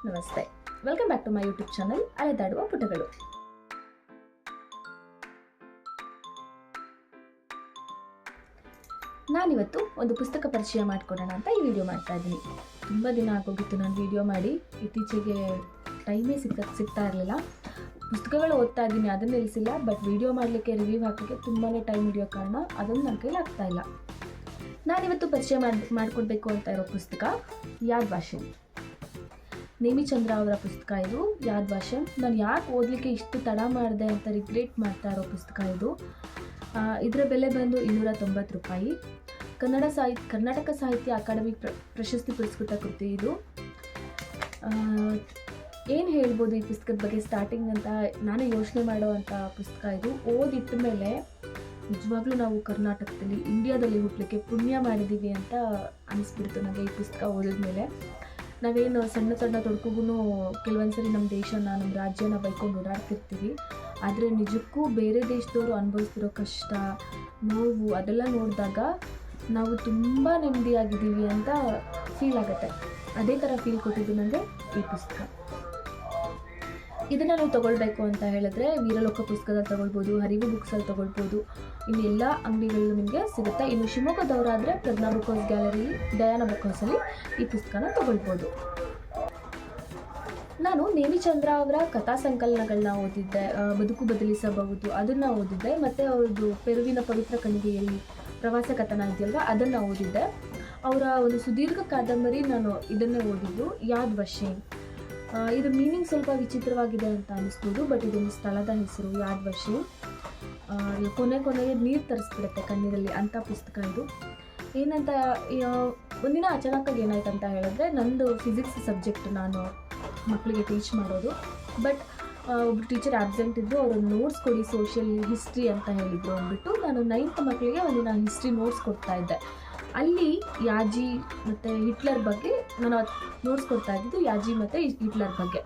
ನಮಸ್ತೆ, welcome back to my YouTube channel ಅಲೆದಾಡುವ ಪುಟಗಳು. ನಾನಿವತ್ತು ಒಂದು ಪುಸ್ತಕ ಪರಿಚಯ ಮಾಡಿಕೊಡೋಣ ಅಂತ ಈ ವಿಡಿಯೋ ಮಾಡ್ತಾ ಇದ್ದೀನಿ. ತುಂಬ ದಿನ ಆಗೋಗಿತ್ತು ನಾನು ವಿಡಿಯೋ ಮಾಡಿ, ಇತ್ತೀಚೆಗೆ ಟೈಮೇ ಸಿಗ್ತಾ ಇರಲಿಲ್ಲ. ಪುಸ್ತಕಗಳು ಓದ್ತಾ ಇದ್ದೀನಿ, ಅದನ್ನು ನಿಲ್ಲಿಸಿಲ್ಲ. ಬಟ್ ವಿಡಿಯೋ ಮಾಡಲಿಕ್ಕೆ, ರಿವ್ಯೂ ಹಾಕೋಕ್ಕೆ ತುಂಬಾ ಟೈಮ್ ಹಿಡಿಯೋ ಕಾರಣ ಅದನ್ನು ನನ್ನ ಕೈಲಿ ಆಗ್ತಾ ಇಲ್ಲ. ನಾನಿವತ್ತು ಪರಿಚಯ ಮಾಡಿಕೊಡ್ಬೇಕು ಅಂತ ಇರೋ ಪುಸ್ತಕ ಯಾದ್ ವಾಶಂ. ನೇಮಿಚಂದ್ರ ಅವರ ಪುಸ್ತಕ ಇದು, ಯಾದ್ ವಾಶಂ. ನಾನು ಯಾಕೆ ಓದಲಿಕ್ಕೆ ಇಷ್ಟು ತಡ ಮಾಡಿದೆ ಅಂತ ರಿಗ್ರೆಟ್ ಮಾಡ್ತಾ ಇರೋ ಪುಸ್ತಕ ಇದು. ಇದರ ಬೆಲೆ ಬಂದು 290 ರೂಪಾಯಿ. ಕರ್ನಾಟಕ ಸಾಹಿತ್ಯ ಅಕಾಡೆಮಿ ಪ್ರಶಸ್ತಿ ಪುರಸ್ಕೃತ ಕೃತಿ ಇದು. ಏನು ಹೇಳ್ಬೋದು ಈ ಪುಸ್ತಕದ ಬಗ್ಗೆ ಸ್ಟಾರ್ಟಿಂಗ್ ಅಂತ ನಾನೇ ಯೋಚನೆ ಮಾಡೋವಂಥ ಪುಸ್ತಕ ಇದು. ಓದಿಟ್ಟ ಮೇಲೆ ನಿಜವಾಗ್ಲೂ ನಾವು ಕರ್ನಾಟಕದಲ್ಲಿ, ಇಂಡಿಯಾದಲ್ಲಿ ಹುಟ್ಟಲಿಕ್ಕೆ ಪುಣ್ಯ ಮಾಡಿದ್ದೀವಿ ಅಂತ ಅನಿಸ್ಬಿಡ್ತು ನನಗೆ ಈ ಪುಸ್ತಕ ಓದಿದ ಮೇಲೆ. ನಾವೇನು ಸಣ್ಣ ತೊಡಕಿಗೂ ಕೆಲವೊಂದ್ಸರಿ ನಮ್ಮ ದೇಶನ, ನಮ್ಮ ರಾಜ್ಯನ ಬೈಕೊಂಡು ಓಡಾಡ್ತಿರ್ತೀವಿ. ಆದರೆ ನಿಜಕ್ಕೂ ಬೇರೆ ದೇಶದವರು ಅನುಭವಿಸ್ತಿರೋ ಕಷ್ಟ, ನೋವು ಅದೆಲ್ಲ ನೋಡಿದಾಗ ನಾವು ತುಂಬ ನೆಮ್ಮದಿಯಾಗಿದ್ದೀವಿ ಅಂತ ಫೀಲ್ ಆಗುತ್ತೆ. ಅದೇ ಥರ ಫೀಲ್ ಕೊಟ್ಟಿದ್ದು ನನಗೆ ಈ ಪುಸ್ತಕ. ಇದನ್ನು ನೀವು ತೊಗೊಳ್ಬೇಕು ಅಂತ ಹೇಳಿದ್ರೆ ವೀರಲೋಕ ಪುಸ್ತಕದಲ್ಲಿ ತೊಗೊಳ್ಬೋದು, ಹರಿವು ಬುಕ್ಸಲ್ಲಿ ತೊಗೊಳ್ಬೋದು, ಇನ್ನು ಎಲ್ಲ ಅಂಗಡಿಗಳಲ್ಲೂ ನಿಮಗೆ ಸಿಗುತ್ತೆ. ಇನ್ನು ಶಿವಮೊಗ್ಗದವರಾದರೆ ಪ್ರಜ್ಞಾ ಬುಕ್ ಹೌಸ್ ಗ್ಯಾಲರಿ, ದಯಾನ ಬುಕ್ ಹೌಸಲ್ಲಿ ಈ ಪುಸ್ತಕನ ತೊಗೊಳ್ಬೋದು. ನಾನು ನೇಮಿಚಂದ್ರ ಅವರ ಕಥಾ ಸಂಕಲನಗಳನ್ನ ಓದಿದ್ದೆ. ಬದುಕು ಬದಲಿಸಬಹುದು ಅದನ್ನು ಓದಿದ್ದೆ, ಮತ್ತು ಅವ್ರದ್ದು ಪೆರುವಿನ ಪವಿತ್ರ ಕಣಿವೆಯಲ್ಲಿ ಪ್ರವಾಸ ಕಥನ ಇದೆಯಲ್ವ ಅದನ್ನು ಓದಿದ್ದೆ. ಅವರ ಒಂದು ಸುದೀರ್ಘ ಕಾದಂಬರಿ ನಾನು ಇದನ್ನೇ ಓದಿದ್ದು, ಯಾದ್ ವಾಶಂ. ಇದು ಮೀನಿಂಗ್ ಸ್ವಲ್ಪ ವಿಚಿತ್ರವಾಗಿದೆ ಅಂತ ಅನ್ನಿಸ್ಬೋದು, ಬಟ್ ಇದೊಂದು ಸ್ಥಳದ ಹೆಸರು ಯಾದ್ ವಾಶಂ. ಕೊನೆಗೆ ನೀರು ತರಿಸ್ಬಿಡುತ್ತೆ ಕಣ್ಣೀರಲ್ಲಿ ಅಂಥ ಪುಸ್ತಕ ಇದು. ಏನಂತ ಒಂದಿನ ಅಚಾನಕ್ಕಾಗಿ ಏನಾಯ್ತು ಅಂತ ಹೇಳಿದ್ರೆ, ನಂದು ಫಿಸಿಕ್ಸ್ ಸಬ್ಜೆಕ್ಟ್ ನಾನು ಮಕ್ಕಳಿಗೆ ಟೀಚ್ ಮಾಡೋದು. ಬಟ್ ಒಬ್ಬರು ಟೀಚರ್ ಆಬ್ಸೆಂಟ್ ಇದ್ದು, ಅವರು ನೋಟ್ಸ್ ಕೊಡಿ, ಸೋಷಿಯಲ್ ಹಿಸ್ಟ್ರಿ ಅಂತ ಹೇಳಿದ್ರು ಅಂದ್ಬಿಟ್ಟು ನಾನು 9th ಮಕ್ಕಳಿಗೆ ಒಂದಿನ ಹಿಸ್ಟ್ರಿ ನೋಟ್ಸ್ ಕೊಡ್ತಾ ಇದ್ದೆ. ಅಲ್ಲಿ ಯಾಜಿ ಮತ್ತು ಹಿಟ್ಲರ್ ಬಗ್ಗೆ ನಾನು ನೋಟ್ಸ್ ಕೊಡ್ತಾ ಇದ್ದಿದ್ದು, ಯಾಜಿ ಮತ್ತು ಹಿಟ್ಲರ್ ಬಗ್ಗೆ.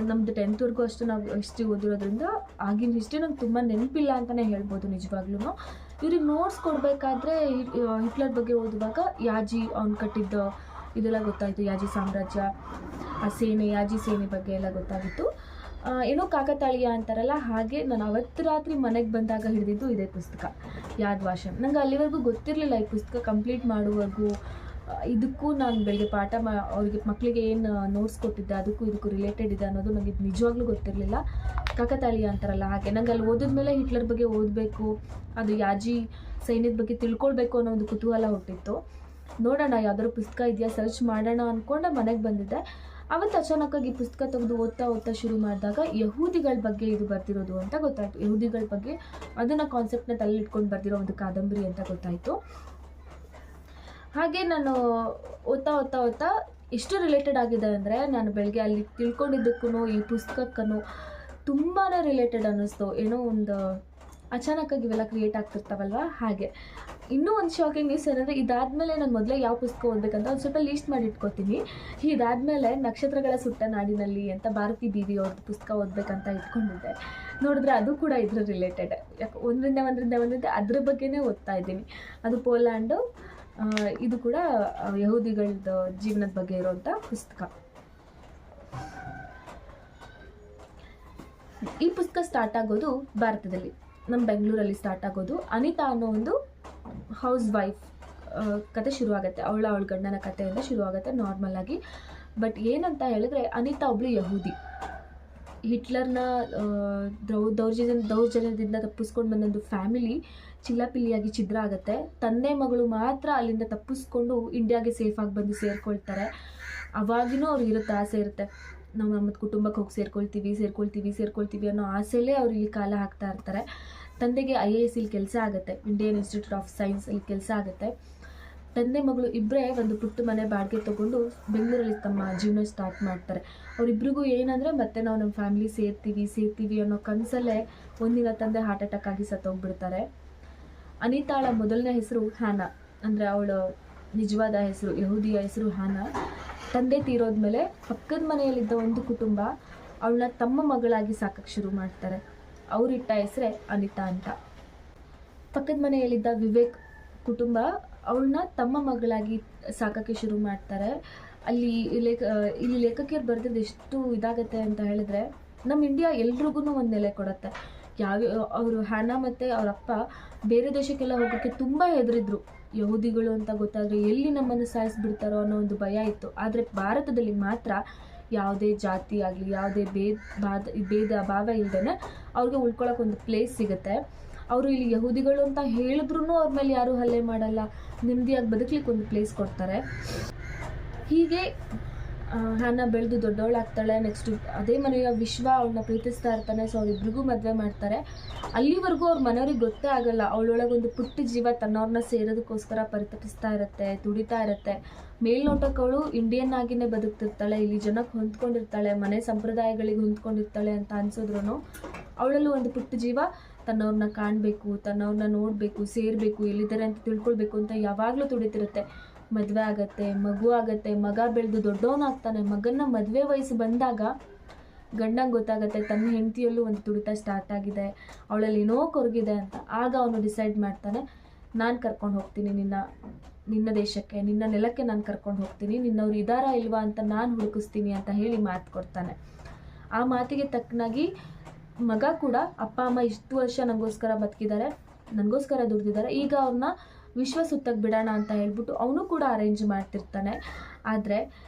ನಮ್ಮದು 10th ಅಷ್ಟು ನಾವು ಹಿಸ್ಟ್ರಿ ಓದಿರೋದ್ರಿಂದ ಆಗಿನ ಹಿಸ್ಟ್ರಿ ನಂಗೆ ತುಂಬ ನೆನಪಿಲ್ಲ ಅಂತಲೇ ಹೇಳ್ಬೋದು ನಿಜವಾಗ್ಲೂ. ಇವ್ರಿಗೆ ನೋಟ್ಸ್ ಕೊಡಬೇಕಾದ್ರೆ ಹಿಟ್ಲರ್ ಬಗ್ಗೆ ಓದುವಾಗ ಯಾಜಿ ಅವ್ನು ಕಟ್ಟಿದ್ದ ಇದೆಲ್ಲ ಗೊತ್ತಾಯಿತು. ಯಾಜಿ ಸಾಮ್ರಾಜ್ಯ, ಆ ಸೇನೆ, ಯಾಜಿ ಸೇನೆ ಬಗ್ಗೆ ಎಲ್ಲ ಗೊತ್ತಾಗಿತ್ತು. ಏನೋ ಕಾಕತಾಳೀಯ ಅಂತಾರಲ್ಲ, ಹಾಗೆ ನಾನು ಅವತ್ತು ರಾತ್ರಿ ಮನೆಗೆ ಬಂದಾಗ ಹಿಡಿದಿದ್ದು ಇದೇ ಪುಸ್ತಕ ಯಾದ್ ವಾಶಂ. ನಂಗೆ ಅಲ್ಲಿವರೆಗೂ ಗೊತ್ತಿರಲಿಲ್ಲ ಈ ಪುಸ್ತಕ ಕಂಪ್ಲೀಟ್ ಮಾಡುವವರೆಗೂ. ಇದಕ್ಕೂ ನಾನು ಬೆಳಗ್ಗೆ ಅವ್ರಿಗೆ ಮಕ್ಕಳಿಗೆ ಏನು ನೋಟ್ಸ್ ಕೊಟ್ಟಿದ್ದೆ ಅದಕ್ಕೂ ಇದಕ್ಕೂ ರಿಲೇಟೆಡ್ ಇದೆ ಅನ್ನೋದು ನನಗೆ ನಿಜವಾಗ್ಲೂ ಗೊತ್ತಿರಲಿಲ್ಲ. ಕಾಕತಾಳೀಯ ಅಂತಾರಲ್ಲ ಹಾಗೆ. ನಂಗೆ ಅಲ್ಲಿ ಓದಿದ್ಮೇಲೆ ಹಿಟ್ಲರ್ ಬಗ್ಗೆ ಓದಬೇಕು, ಅದು ಯಾಜಿ ಸೈನ್ಯದ ಬಗ್ಗೆ ತಿಳ್ಕೊಳ್ಬೇಕು ಅನ್ನೋ ಒಂದು ಕುತೂಹಲ ಹುಟ್ಟಿತ್ತು. ನೋಡೋಣ ಯಾವ್ದಾದ್ರು ಪುಸ್ತಕ ಇದೆಯಾ ಸರ್ಚ್ ಮಾಡೋಣ ಅಂದ್ಕೊಂಡೆ ಮನೆಗೆ ಬಂದಿದ್ದೆ. ಅವತ್ತು ಅಚಾನಕ್ಕಾಗಿ ಪುಸ್ತಕ ತೆಗೆದು ಓದ್ತಾ ಶುರು ಮಾಡಿದಾಗ ಯಹೂದಿಗಳ ಬಗ್ಗೆ ಇದು ಬರ್ತಿರೋದು ಅಂತ ಗೊತ್ತಾಯಿತು. ಯಹೂದಿಗಳ ಬಗ್ಗೆ ಅದನ್ನು ಕಾನ್ಸೆಪ್ಟ್ನ ತಲೆಯಿಟ್ಕೊಂಡು ಬರ್ದಿರೋ ಒಂದು ಕಾದಂಬರಿ ಅಂತ ಗೊತ್ತಾಯಿತು. ಹಾಗೆ ನಾನು ಓದ್ತಾ ಎಷ್ಟು ರಿಲೇಟೆಡ್ ಆಗಿದೆ ಅಂದರೆ, ನಾನು ಬೆಳಗ್ಗೆ ಅಲ್ಲಿ ತಿಳ್ಕೊಂಡಿದ್ದಕ್ಕೂ ಈ ಪುಸ್ತಕಕ್ಕೂ ತುಂಬಾ ರಿಲೇಟೆಡ್ ಅನ್ನಿಸ್ತು. ಏನೋ ಒಂದು ಅಚಾನಕ್ಕಾಗಿ ಇವೆಲ್ಲ ಕ್ರಿಯೇಟ್ ಆಗ್ತಿರ್ತಾವಲ್ವ ಹಾಗೆ. ಇನ್ನೂ ಒಂದು ಶಾಕಿಂಗ್ ನ್ಯೂಸ್ ಏನಂದರೆ, ಇದಾದಮೇಲೆ ನಾನು ಮೊದಲೇ ಯಾವ ಪುಸ್ತಕ ಓದಬೇಕಂತ ಒಂದು ಸ್ವಲ್ಪ ಲೀಸ್ಟ್ ಮಾಡಿ ಇಟ್ಕೊತೀನಿ. ಇದಾದಮೇಲೆ ನಕ್ಷತ್ರಗಳ ಸುಟ್ಟ ನಾಡಿನಲ್ಲಿ ಅಂತ ಭಾರತಿ ಬೀದಿ ಅವ್ರದ್ದು ಪುಸ್ತಕ ಓದಬೇಕಂತ ಇಟ್ಕೊಂಡಿದ್ದೆ. ನೋಡಿದ್ರೆ ಅದು ಕೂಡ ಇದ್ರ ರಿಲೇಟೆಡ್. ಯಾಕೆ ಒಂದರಿಂದ ಅದ್ರ ಬಗ್ಗೆನೇ ಓದ್ತಾ ಇದ್ದೀನಿ. ಅದು ಪೋಲ್ಯಾಂಡು, ಇದು ಕೂಡ ಯಹೂದಿಗಳದ್ದು ಜೀವನದ ಬಗ್ಗೆ ಇರೋವಂಥ ಪುಸ್ತಕ. ಈ ಪುಸ್ತಕ ಸ್ಟಾರ್ಟ್ ಆಗೋದು ಭಾರತದಲ್ಲಿ, ನಮ್ಮ ಬೆಂಗಳೂರಲ್ಲಿ ಸ್ಟಾರ್ಟ್ ಆಗೋದು. ಅನಿತಾ ಅನ್ನೋ ಒಂದು ಹೌಸ್ ವೈಫ್ ಕತೆ ಶುರುವಾಗುತ್ತೆ. ಅವಳ ಗಂಡನ ಕಥೆಯಿಂದ ಶುರುವಾಗುತ್ತೆ ನಾರ್ಮಲ್ ಆಗಿ. ಬಟ್ ಏನಂತ ಹೇಳಿದ್ರೆ, ಅನಿತಾ ಒಬ್ಳು ಯಹೂದಿ. ಹಿಟ್ಲರ್ನ ದೌರ್ಜನ್ಯದಿಂದ ತಪ್ಪಿಸ್ಕೊಂಡು ಬಂದೊಂದು ಫ್ಯಾಮಿಲಿ ಚಿಲ್ಲಾಪಿಲ್ಲಿಯಾಗಿ ಛಿದ್ರ ಆಗುತ್ತೆ. ತಂದೆ ಮಗಳು ಮಾತ್ರ ಅಲ್ಲಿಂದ ತಪ್ಪಿಸ್ಕೊಂಡು ಇಂಡಿಯಾಗೆ ಸೇಫಾಗಿ ಬಂದು ಸೇರ್ಕೊಳ್ತಾರೆ. ಅವಾಗಿನೂ ಅವ್ರಿಗೆ ಇರುತ್ತೆ, ಆಸೆ ಇರುತ್ತೆ, ನಾವು ನಮ್ಮ ಕುಟುಂಬಕ್ಕೆ ಹೋಗಿ ಸೇರ್ಕೊಳ್ತೀವಿ ಅನ್ನೋ ಆಸೆಯಲ್ಲೇ ಅವ್ರು ಇಲ್ಲಿ ಕಾಲ ಹಾಕ್ತಾ ಇರ್ತಾರೆ. ತಂದೆಗೆ IAS ಇಲ್ಲಿ ಕೆಲಸ ಆಗುತ್ತೆ, ಇಂಡಿಯನ್ ಇನ್ಸ್ಟಿಟ್ಯೂಟ್ ಆಫ್ ಸೈನ್ಸ್ ಇಲ್ಲಿ ಕೆಲಸ ಆಗುತ್ತೆ. ತಂದೆ ಮಗಳು ಇಬ್ಬರೇ ಒಂದು ಪುಟ್ಟ ಮನೆ ಬಾಡಿಗೆ ತೊಗೊಂಡು ಬೆಂಗಳೂರಲ್ಲಿ ತಮ್ಮ ಜೀವನ ಸ್ಟಾರ್ಟ್ ಮಾಡ್ತಾರೆ. ಅವರಿಬ್ರಿಗೂ ಏನಂದರೆ, ಮತ್ತೆ ನಾವು ನಮ್ಮ ಫ್ಯಾಮಿಲಿ ಸೇರ್ತೀವಿ ಅನ್ನೋ ಕನಸಲ್ಲೇ ಒಂದಿನ ತಂದೆ ಹಾರ್ಟ್ ಅಟ್ಯಾಕ್ ಆಗಿ ಸತ್ತೋಗ್ಬಿಡ್ತಾರೆ. ಅನಿತಾಳ ಮೊದಲನೇ ಹೆಸರು ಹ್ಯಾನಾ, ಅಂದರೆ ಅವಳ ನಿಜವಾದ ಹೆಸರು, ಯಹೂದಿಯ ಹೆಸರು ಹ್ಯಾನಾ. ತಂದೆ ತೀರೋದ್ಮೇಲೆ ಪಕ್ಕದ ಮನೆಯಲ್ಲಿದ್ದ ಒಂದು ಕುಟುಂಬ ಅವಳನ್ನ ತಮ್ಮ ಮಗಳಾಗಿ ಸಾಕಕ್ಕೆ ಶುರು ಮಾಡ್ತಾರೆ. ಅವರಿಟ್ಟ ಹೆಸರೇ ಅನಿತಾ ಅಂತ. ಪಕ್ಕದ ಮನೆಯಲ್ಲಿದ್ದ ವಿವೇಕ್ ಕುಟುಂಬ ಅವಳನ್ನ ತಮ್ಮ ಮಗಳಾಗಿ ಸಾಕೋಕ್ಕೆ ಶುರು ಮಾಡ್ತಾರೆ. ಅಲ್ಲಿ ಇಲ್ಲಿ ಲೇಖಕಿಯರು ಬರೆದಿದ್ದು ಎಷ್ಟು ಇದಾಗತ್ತೆ ಅಂತ ಹೇಳಿದ್ರೆ, ನಮ್ಮ ಇಂಡಿಯಾ ಎಲ್ರಿಗೂ ಒಂದು ನೆಲೆ ಕೊಡುತ್ತೆ. ಅವರು ಹ್ಯಾನಾ ಮತ್ತು ಅವ್ರ ಅಪ್ಪ ಬೇರೆ ದೇಶಕ್ಕೆಲ್ಲ ಹೋಗೋಕ್ಕೆ ತುಂಬ ಹೆದರಿದ್ರು. ಯಹೂದಿಗಳು ಅಂತ ಗೊತ್ತಾದರೆ ಎಲ್ಲಿ ನಮ್ಮನ್ನು ಸಾಯಿಸ್ಬಿಡ್ತಾರೋ ಅನ್ನೋ ಒಂದು ಭಯ ಇತ್ತು. ಆದರೆ ಭಾರತದಲ್ಲಿ ಮಾತ್ರ ಯಾವುದೇ ಜಾತಿ ಆಗಲಿ, ಯಾವುದೇ ಭೇದ ಭಾವ ಇಲ್ಲದೇ ಅವ್ರಿಗೆ ಉಳ್ಕೊಳ್ಳೋಕೆ ಒಂದು ಪ್ಲೇಸ್ ಸಿಗುತ್ತೆ. ಅವರು ಇಲ್ಲಿ ಯಹೂದಿಗಳು ಅಂತ ಹೇಳಿದ್ರೂ ಅವ್ರ ಮೇಲೆ ಯಾರೂ ಹಲ್ಲೆ ಮಾಡಲ್ಲ, ನೆಮ್ಮದಿಯಾಗಿ ಬದುಕಲಿಕ್ಕೆ ಒಂದು ಪ್ಲೇಸ್ ಕೊಡ್ತಾರೆ. ಹೀಗೆ ಹ್ಯಾನಾ ಬೆಳೆದು ದೊಡ್ಡವಳಾಗ್ತಾಳೆ. ನೆಕ್ಸ್ಟು ಅದೇ ಮನೆಯ ವಿಶ್ವ ಅವಳನ್ನ ಪ್ರೀತಿಸ್ತಾ ಇರ್ತಾನೆ. ಸೊ ಅವರಿಬ್ರಿಗೂ ಮದುವೆ ಮಾಡ್ತಾರೆ. ಅಲ್ಲಿವರೆಗೂ ಅವ್ರ ಮನೆಯವ್ರಿಗೆ ಗೊತ್ತೇ ಆಗಲ್ಲ, ಅವಳೊಳಗೊಂದು ಪುಟ್ಟ ಜೀವ ತನ್ನವ್ರನ್ನ ಸೇರೋದಕ್ಕೋಸ್ಕರ ಪರಿತಪಿಸ್ತಾ ಇರುತ್ತೆ, ತುಡಿತಾ ಇರುತ್ತೆ. ಮೇಲ್ನೋಟಕ್ಕೆ ಅವಳು ಇಂಡಿಯನ್ ಆಗಿನೇ ಬದುಕ್ತಿರ್ತಾಳೆ, ಇಲ್ಲಿ ಜನಕ್ಕೆ ಹೊಂದ್ಕೊಂಡಿರ್ತಾಳೆ, ಮನೆ ಸಂಪ್ರದಾಯಗಳಿಗೆ ಹೊಂದ್ಕೊಂಡಿರ್ತಾಳೆ ಅಂತ ಅನ್ಸಿದ್ರು ಅವಳಲ್ಲೂ ಒಂದು ಪುಟ್ಟ ಜೀವ ತನ್ನವ್ರನ್ನ ಕಾಣಬೇಕು, ತನ್ನವ್ರನ್ನ ನೋಡಬೇಕು, ಸೇರಬೇಕು, ಎಲ್ಲಿದ್ದಾರೆ ಅಂತ ತಿಳ್ಕೊಳ್ಬೇಕು ಅಂತ ಯಾವಾಗಲೂ ತುಡಿತಿರುತ್ತೆ. ಮದುವೆ ಆಗತ್ತೆ, ಮಗು ಆಗತ್ತೆ, ಮಗ ಬೆಳೆದು ದೊಡ್ಡವನಾಗ್ತಾನೆ. ಮಗನ ಮದುವೆ ವಯಸ್ಸು ಬಂದಾಗ ಗಂಡಂಗೆ ಗೊತ್ತಾಗುತ್ತೆ ತನ್ನ ಹೆಂಡತಿಯಲ್ಲೂ ಒಂದು ತುಡಿತ ಸ್ಟಾರ್ಟ್ ಆಗಿದೆ, ಅವಳಲ್ಲಿ ಏನೋ ಕೊರಗಿದೆ ಅಂತ. ಆಗ ಅವನು ಡಿಸೈಡ್ ಮಾಡ್ತಾನೆ, ನಾನು ಕರ್ಕೊಂಡು ಹೋಗ್ತೀನಿ ನಿನ್ನ ದೇಶಕ್ಕೆ, ನಿನ್ನ ನೆಲಕ್ಕೆ ನಾನು ಕರ್ಕೊಂಡು ಹೋಗ್ತೀನಿ, ನಿನ್ನವ್ರು ಇದ್ದಾರಾ ಇಲ್ವಾ ಅಂತ ನಾನು ಹುಡುಕಿಸ್ತೀನಿ ಅಂತ ಹೇಳಿ ಮಾತು ಕೊಡ್ತಾನೆ. ಆ ಮಾತಿಗೆ ತಕ್ಕನಾಗಿ ಮಗ ಕೂಡ ಅಪ್ಪ ಅಮ್ಮ ಇಷ್ಟು ವರ್ಷ ನನಗೋಸ್ಕರ ಬದುಕಿದ್ದಾರೆ, ನನಗೋಸ್ಕರ ದುಡ್ದಿದ್ದಾರೆ, ಈಗ ಅವ್ರನ್ನ ವಿಶ್ವ ಸುತ್ತಕ್ಕೆ ಬಿಡೋಣ ಅಂತ ಹೇಳ್ಬಿಟ್ಟು ಅವನು ಕೂಡ ಅರೇಂಜ್ ಮಾಡ್ತಿರ್ತಾನೆ. ಆದರೆ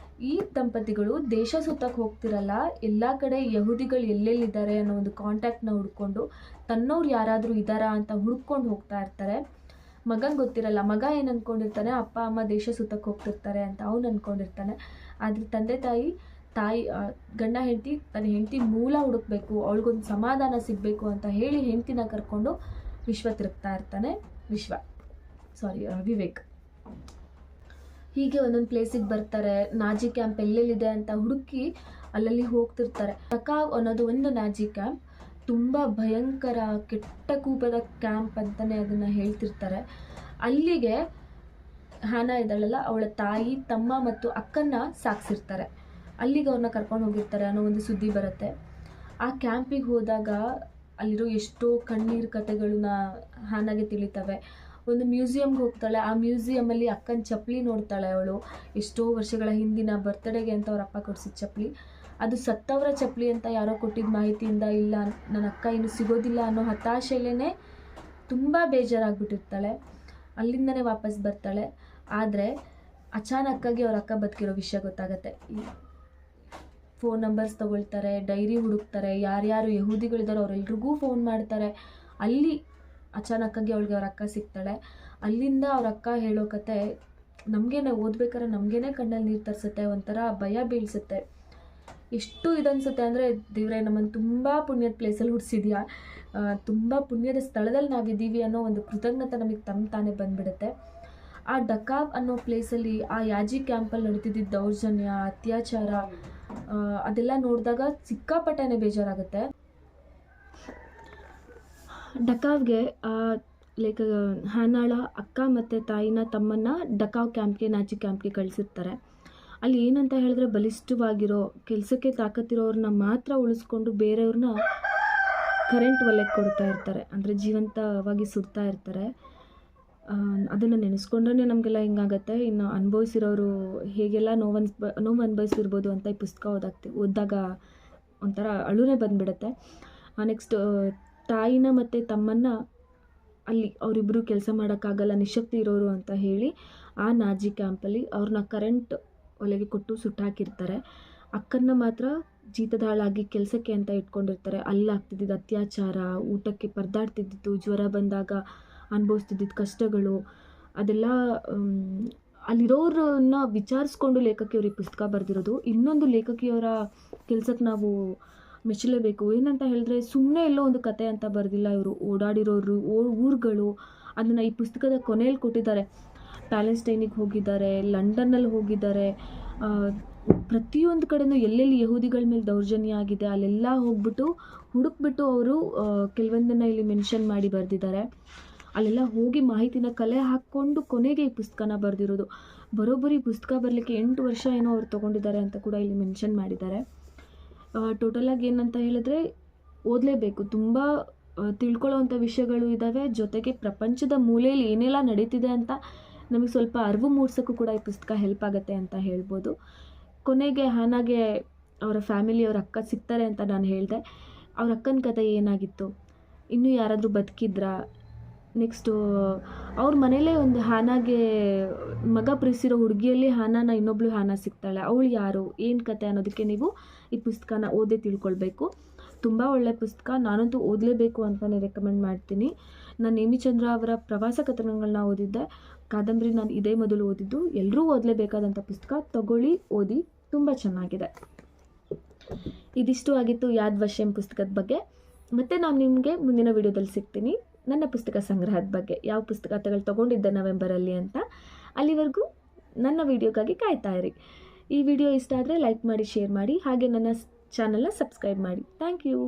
ಈ ದಂಪತಿಗಳು ದೇಶ ಸುತ್ತಕ್ಕೆ ಹೋಗ್ತಿರಲ್ಲ, ಎಲ್ಲ ಕಡೆ ಯಹೂದಿಗಳು ಎಲ್ಲೆಲ್ಲಿದ್ದಾರೆ ಅನ್ನೋ ಒಂದು ಕಾಂಟ್ಯಾಕ್ಟ್ನ ಹುಡ್ಕೊಂಡು ತನ್ನವ್ರು ಯಾರಾದರೂ ಇದ್ದಾರಾ ಅಂತ ಹುಡ್ಕೊಂಡು ಹೋಗ್ತಾ ಇರ್ತಾರೆ. ಮಗಂಗೆ ಗೊತ್ತಿರಲ್ಲ, ಮಗ ಏನು ಅಂದ್ಕೊಂಡಿರ್ತಾನೆ, ಅಪ್ಪ ಅಮ್ಮ ದೇಶ ಸುತ್ತಕ್ಕೆ ಹೋಗ್ತಿರ್ತಾರೆ ಅಂತ ಅವನು ಅಂದ್ಕೊಂಡಿರ್ತಾನೆ. ಆದರೆ ತಂದೆ ತಾಯಿ ಗಂಡ ಹೆಂಡತಿ ತನ್ನ ಹೆಂಡತಿ ಮೂಲ ಹುಡುಕ್ಬೇಕು, ಅವಳಿಗೊಂದು ಸಮಾಧಾನ ಸಿಗಬೇಕು ಅಂತ ಹೇಳಿ ಹೆಂಡತಿನ ಕರ್ಕೊಂಡು ವಿಶ್ವ ತಿರುಗ್ತಾ ಇರ್ತಾನೆ. ವಿವೇಕ್. ಹೀಗೆ ಒಂದೊಂದು ಪ್ಲೇಸಿಗೆ ಬರ್ತಾರೆ. ನಾಜಿ ಕ್ಯಾಂಪ್ ಎಲ್ಲೆಲ್ಲಿದೆ ಅಂತ ಹುಡುಕಿ ಅಲ್ಲಲ್ಲಿ ಹೋಗ್ತಿರ್ತಾರೆ. ಡಕಾವ್ ಅನ್ನೋದು ಒಂದು ನಾಜಿ ಕ್ಯಾಂಪ್, ತುಂಬ ಭಯಂಕರ ಕೆಟ್ಟ ಕೂಪದ ಕ್ಯಾಂಪ್ ಅಂತಲೇ ಅದನ್ನು ಹೇಳ್ತಿರ್ತಾರೆ. ಅಲ್ಲಿಗೆ ಹ್ಯಾನಾ ಇದ್ದಾಳಲ್ಲ, ಅವಳ ತಾಯಿ, ತಮ್ಮ ಮತ್ತು ಅಕ್ಕನ್ನ ಸಾಕ್ಸಿರ್ತಾರೆ. ಅಲ್ಲಿಗೆ ಅವ್ರನ್ನ ಕರ್ಕೊಂಡು ಹೋಗಿರ್ತಾರೆ ಅನ್ನೋ ಒಂದು ಸುದ್ದಿ ಬರುತ್ತೆ. ಆ ಕ್ಯಾಂಪಿಗೆ ಹೋದಾಗ ಅಲ್ಲಿರೋ ಎಷ್ಟೋ ಕಣ್ಣೀರು ಕಥೆಗಳನ್ನ ಹ್ಯಾನಾಗೆ ತಿಳಿತವೆ. ಒಂದು ಮ್ಯೂಸಿಯಮ್ಗೆ ಹೋಗ್ತಾಳೆ. ಆ ಮ್ಯೂಸಿಯಮಲ್ಲಿ ಅಕ್ಕನ ಚಪ್ಪಲಿ ನೋಡ್ತಾಳೆ ಅವಳು. ಎಷ್ಟೋ ವರ್ಷಗಳ ಹಿಂದಿನ ಬರ್ತ್ಡೇಗೆ ಅಂತ ಅವ್ರ ಅಪ್ಪ ಕೊಡಿಸಿದ ಚಪ್ಪಲಿ. ಅದು ಸತ್ತವರ ಚಪ್ಪಲಿ ಅಂತ ಯಾರೋ ಕೊಟ್ಟಿದ್ದ ಮಾಹಿತಿಯಿಂದ, ಇಲ್ಲ ನನ್ನ ಅಕ್ಕ ಇನ್ನು ಸಿಗೋದಿಲ್ಲ ಅನ್ನೋ ಹತಾಶೆಯಲ್ಲೇ ತುಂಬ ಬೇಜಾರಾಗ್ಬಿಟ್ಟಿರ್ತಾಳೆ. ಅಲ್ಲಿಂದನೇ ವಾಪಸ್ ಬರ್ತಾಳೆ. ಆದರೆ ಅಚಾನಕ್ಕಾಗಿ ಅವ್ರ ಅಕ್ಕ ಬದುಕಿರೋ ವಿಷಯ ಗೊತ್ತಾಗತ್ತೆ. ಫೋನ್ ನಂಬರ್ಸ್ ತೊಗೊಳ್ತಾರೆ, ಡೈರಿ ಹುಡುಕ್ತಾರೆ, ಯಾರ್ಯಾರು ಯಹೂದಿಗಳಿದ್ದಾರೋ ಅವರೆಲ್ರಿಗೂ ಫೋನ್ ಮಾಡ್ತಾರೆ. ಅಲ್ಲಿ ಅಚಾನಕ್ಕಾಗಿ ಅವಳಿಗೆ ಅವ್ರ ಅಕ್ಕ ಸಿಗ್ತಾಳೆ. ಅಲ್ಲಿಂದ ಅವ್ರ ಅಕ್ಕ ಹೇಳೋ ಕತೆ ನಮಗೇನೆ ಓದ್ಬೇಕಾದ್ರೆ ನಮಗೇನೆ ಕಣ್ಣಲ್ಲಿ ನೀರು ತರಿಸುತ್ತೆ, ಒಂಥರ ಭಯ ಬೀಳಿಸುತ್ತೆ. ಎಷ್ಟು ಇದನ್ಸುತ್ತೆ ಅಂದರೆ, ದೇವರೇ ನಮ್ಮನ್ನು ತುಂಬ ಪುಣ್ಯದ ಪ್ಲೇಸಲ್ಲಿ ಹುಡ್ಸಿದ್ಯಾ, ತುಂಬ ಪುಣ್ಯದ ಸ್ಥಳದಲ್ಲಿ ನಾವಿದ್ದೀವಿ ಅನ್ನೋ ಒಂದು ಕೃತಜ್ಞತೆ ನಮಗೆ ತಾನೇ ಬಂದುಬಿಡುತ್ತೆ. ಆ ಡಕಾವ್ ಅನ್ನೋ ಪ್ಲೇಸಲ್ಲಿ, ಆ ಯಾಜಿ ಕ್ಯಾಂಪಲ್ಲಿ ನಡೀತಿದ್ದ ದೌರ್ಜನ್ಯ, ಅತ್ಯಾಚಾರ ಅದೆಲ್ಲ ನೋಡಿದಾಗ ಸಿಕ್ಕಾಪಟ್ಟೆನೇ ಬೇಜಾರಾಗುತ್ತೆ. ಡಕಾವ್ಗೆ ಹ್ಯಾನಾಳ ಅಕ್ಕ ಮತ್ತು ತಾಯಿನ, ತಮ್ಮನ್ನ ಡಕಾವ್ ಕ್ಯಾಂಪ್ಗೆ, ನಾಜಿ ಕ್ಯಾಂಪ್ಗೆ ಕಳಿಸಿರ್ತಾರೆ. ಅಲ್ಲಿ ಏನಂತ ಹೇಳಿದ್ರೆ, ಬಲಿಷ್ಠವಾಗಿರೋ ಕೆಲಸಕ್ಕೆ ತಾಕತ್ತಿರೋರನ್ನ ಮಾತ್ರ ಉಳಿಸ್ಕೊಂಡು ಬೇರೆಯವ್ರನ್ನ ಕರೆಂಟ್ ಒಲೆಗೆ ಕೊಡ್ತಾ ಇರ್ತಾರೆ, ಅಂದರೆ ಜೀವಂತವಾಗಿ ಸುಡ್ತಾ ಇರ್ತಾರೆ. ಅದನ್ನು ನೆನೆಸ್ಕೊಂಡ್ರೆ ನಮಗೆಲ್ಲ ಹಿಂಗಾಗತ್ತೆ. ಇನ್ನು ಅನುಭವಿಸಿರೋರು ಹೇಗೆಲ್ಲ ನೋವು ಅನುಭವಿಸಿರ್ಬೋದು ಅಂತ ಈ ಪುಸ್ತಕ ಓದಿದಾಗ ಒಂಥರ ಅಳುನೇ ಬಂದುಬಿಡುತ್ತೆ. ನೆಕ್ಸ್ಟ್ ತಾಯಿನ ಮತ್ತು ತಮ್ಮನ್ನ ಅಲ್ಲಿ ಅವರಿಬ್ಬರು ಕೆಲಸ ಮಾಡೋಕ್ಕಾಗಲ್ಲ, ನಿಶಕ್ತಿ ಇರೋರು ಅಂತ ಹೇಳಿ ಆ ನಾಜಿ ಕ್ಯಾಂಪಲ್ಲಿ ಅವ್ರನ್ನ ಕರೆಂಟ್ ಒಲೆಗೆ ಕೊಟ್ಟು ಸುಟ್ಟಾಕಿರ್ತಾರೆ. ಅಕ್ಕನ್ನ ಮಾತ್ರ ಜೀತದಾಳಾಗಿ ಕೆಲಸಕ್ಕೆ ಅಂತ ಇಟ್ಕೊಂಡಿರ್ತಾರೆ. ಅಲ್ಲಾಗ್ತಿದ್ದಿದ್ದು ಅತ್ಯಾಚಾರ, ಊಟಕ್ಕೆ ಪರದಾಡ್ತಿದ್ದಿದ್ದು, ಜ್ವರ ಬಂದಾಗ ಅನುಭವಿಸ್ತಿದ್ದಿದ್ದು ಕಷ್ಟಗಳು, ಅದೆಲ್ಲ ಅಲ್ಲಿರೋರನ್ನ ವಿಚಾರಿಸ್ಕೊಂಡು ಲೇಖಕಿಯವರು ಈ ಪುಸ್ತಕ ಬರೆದಿರೋದು. ಇನ್ನೊಂದು ಲೇಖಕಿಯವರ ಕೆಲಸಕ್ಕೆ ನಾವು ಮೆಚ್ಚಲೇಬೇಕು. ಏನಂತ ಹೇಳಿದ್ರೆ, ಸುಮ್ಮನೆ ಎಲ್ಲೋ ಒಂದು ಕತೆ ಅಂತ ಬರೆದಿಲ್ಲ ಇವರು. ಓಡಾಡಿರೋರು ಊರುಗಳು ಅದನ್ನು ಈ ಪುಸ್ತಕದ ಕೊನೆಯಲ್ಲಿ ಕೊಟ್ಟಿದ್ದಾರೆ. ಪ್ಯಾಲೆಸ್ಟೈನಿಗೆ ಹೋಗಿದ್ದಾರೆ, ಲಂಡನ್ನಲ್ಲಿ ಹೋಗಿದ್ದಾರೆ, ಪ್ರತಿಯೊಂದು ಕಡೆನೂ ಎಲ್ಲೆಲ್ಲಿ ಯಹೂದಿಗಳ ಮೇಲೆ ದೌರ್ಜನ್ಯ ಆಗಿದೆ ಅಲ್ಲೆಲ್ಲ ಹೋಗ್ಬಿಟ್ಟು ಹುಡುಕ್ಬಿಟ್ಟು ಅವರು ಕೆಲವೊಂದನ್ನು ಇಲ್ಲಿ ಮೆನ್ಷನ್ ಮಾಡಿ ಬರೆದಿದ್ದಾರೆ. ಅಲ್ಲೆಲ್ಲ ಹೋಗಿ ಮಾಹಿತಿನ ಕಲೆ ಹಾಕ್ಕೊಂಡು ಕೊನೆಗೆ ಈ ಪುಸ್ತಕನ ಬರೆದಿರೋದು. ಬರೋಬ್ಬರಿ ಪುಸ್ತಕ ಬರಲಿಕ್ಕೆ 8 ವರ್ಷ ಏನೋ ಅವ್ರು ತೊಗೊಂಡಿದ್ದಾರೆ ಅಂತ ಕೂಡ ಇಲ್ಲಿ ಮೆನ್ಷನ್ ಮಾಡಿದ್ದಾರೆ. ಟೋಟಲಾಗಿ ಏನಂತ ಹೇಳಿದ್ರೆ, ಓದಲೇಬೇಕು. ತುಂಬ ತಿಳ್ಕೊಳ್ಳೋವಂಥ ವಿಷಯಗಳು ಇದ್ದಾವೆ. ಜೊತೆಗೆ ಪ್ರಪಂಚದ ಮೂಲೆಯಲ್ಲಿ ಏನೆಲ್ಲ ನಡೀತಿದೆ ಅಂತ ನಮಗೆ ಸ್ವಲ್ಪ ಅರಿವು ಮೂಡ್ಸೋಕ್ಕೂ ಕೂಡ ಈ ಪುಸ್ತಕ ಹೆಲ್ಪ್ ಆಗುತ್ತೆ ಅಂತ ಹೇಳ್ಬೋದು. ಕೊನೆಗೆ ಹಾನಾಗೆ ಅವರ ಫ್ಯಾಮಿಲಿಯವ್ರ ಅಕ್ಕ ಸಿಗ್ತಾರೆ ಅಂತ ನಾನು ಹೇಳಿದೆ. ಅವ್ರ ಅಕ್ಕನ ಕತೆ ಏನಾಗಿತ್ತು, ಇನ್ನೂ ಯಾರಾದರೂ ಬದುಕಿದ್ರಾ, ನೆಕ್ಸ್ಟು ಅವ್ರ ಮನೇಲೇ ಒಂದು ಹಾನಾಗೆ ಮಗ ಪ್ರೀತಿಸಿರೋ ಹುಡುಗಿಯಲ್ಲಿ ಹಾನಾನ ಇನ್ನೊಬ್ಳು ಹಾನ ಸಿಗ್ತಾಳೆ, ಅವಳು ಯಾರು, ಏನು ಕತೆ ಅನ್ನೋದಕ್ಕೆ ನೀವು ಈ ಪುಸ್ತಕನ ಓದಿ ತಿಳ್ಕೊಳ್ಬೇಕು. ತುಂಬ ಒಳ್ಳೆಯ ಪುಸ್ತಕ, ನಾನಂತೂ ಓದಲೇಬೇಕು ಅಂತಲೇ ರೆಕಮೆಂಡ್ ಮಾಡ್ತೀನಿ. ನಾನು ನೇಮಿಚಂದ್ರ ಅವರ ಪ್ರವಾಸ ಕಥನಗಳನ್ನ ಓದಿದ್ದೆ, ಕಾದಂಬರಿ ನಾನು ಇದೇ ಮೊದಲು ಓದಿದ್ದು. ಎಲ್ಲರೂ ಓದಲೇಬೇಕಾದಂಥ ಪುಸ್ತಕ, ತಗೊಳ್ಳಿ, ಓದಿ, ತುಂಬ ಚೆನ್ನಾಗಿದೆ. ಇದಿಷ್ಟು ಆಗಿತ್ತು ಯಾದ್ ವಶಂ ಪುಸ್ತಕದ ಬಗ್ಗೆ. ಮತ್ತು ನಾನು ನಿಮಗೆ ಮುಂದಿನ ವಿಡಿಯೋದಲ್ಲಿ ಸಿಗ್ತೀನಿ ನನ್ನ ಪುಸ್ತಕ ಸಂಗ್ರಹದ ಬಗ್ಗೆ, ಯಾವ ಪುಸ್ತಕಗಳು ತೊಗೊಂಡಿದ್ದೆ ನವೆಂಬರಲ್ಲಿ ಅಂತ. ಅಲ್ಲಿವರೆಗೂ ನನ್ನ ವಿಡಿಯೋಗಾಗಿ ಕಾಯ್ತಾ ಇರಿ. ಈ ವಿಡಿಯೋ ಇಷ್ಟ ಆದರೆ ಲೈಕ್ ಮಾಡಿ, ಶೇರ್ ಮಾಡಿ, ಹಾಗೆ ನನ್ನ ಚಾನಲ್ನ ಸಬ್ಸ್ಕ್ರೈಬ್ ಮಾಡಿ. Thank you.